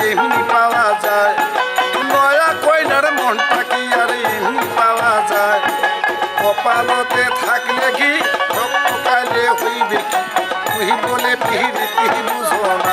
এমনি পাওয়া যায় নয়া কইনার মনটা কি আর এমনি পাওয়া যায় কপালতে থাকলে কি কালে হইবে কি তুই বলে পিহির বুঝো না